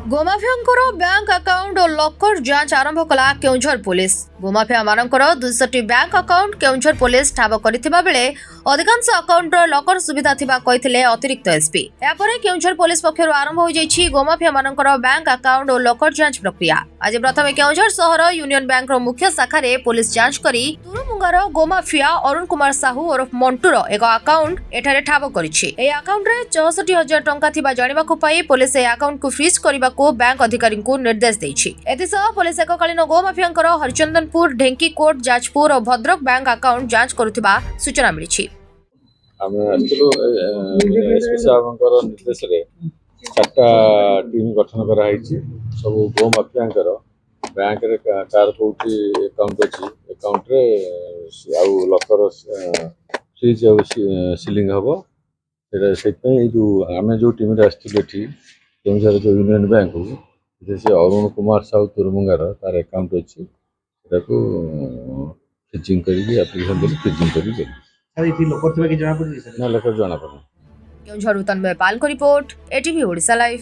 गोमाफियांकर bank account और लकर जांच आरंभ कला केउझर पुलिस। गोमाफिया मानकर 200 बैंक अकाउंट केउझर पुलिस ठाब करथिबा बेले अधिकांश अकाउंट लकर सुविधा थिबा कहिथिले अतिरिक्त एसपी। यापरे केउझर पुलिस पक्षरु आरंभ हो जाइछि गोमाफिया मानकर बैंक अकाउंट और लकर जांच प्रक्रिया। आज प्रथमे केउझर शहर यूनियन बैंक रो मुख्य शाखा रे पुलिस जांच करी तुरुमुंगार गोमाफिया अरुण कुमार साहू और मंटूर एक अकाउंट एठारे ठाब करिछि। ए अकाउंट रे 64,000 टंका थिबा जानिबाकु पाई पुलिस ए अकाउंट को फ्रीज करबा को बैंक अधिकारी को निर्देश देछि। एतिसह पुलिस एककालीन गोमाफियांकर हरिचंदनपुर, ढेंकीकोट, जाजपुर और भद्रक बैंक अकाउंट जांच करुथिबा सूचना मिलिछि। एसपी साहबଙ୍କର ନିର୍ଦ୍ଦେଶରେ 4ଟା टीम गठन କରାଯାଇଛି। ସବୁ ଗୋମାଫିଆଙ୍କର ବ୍ୟାଙ୍କରେ କାର କୋଉଠି ଆକାଉଣ୍ଟ ଅଛି ଆକାଉଣ୍ଟରେ ଆଉ ଲକର ଫ୍ରିଜ୍ ଆଉ ସିଲିଂ ହେବ। ସେଟା ସେଥିପାଇଁ ଏଇ ଯୋଉ ଆମେ ଯୋଉ ଟିମରେ ଆସିଥିଲୁ ଏଠି କେଉଁଝର ଯୋଉ ୟୁନିୟନ ବ୍ୟାଙ୍କକୁ ସେ ଅରୁଣ କୁମାର ସାହୁ ତୁରୁମୁଙ୍ଗାର ତାର ଆକାଉଣ୍ଟ ଅଛି ସେଟାକୁ ଫ୍ରିଜିଂ କରିକି ଆପ୍ଲିକେସନ ଦେଲି ଫ୍ରିଜିଂ କରିକି लोकर थे कि जना पड़ी ना लोकर जाना पड़ा। केउझर तन्मय पाल को रिपोर्ट, एटीवी ओडिशा लाइव।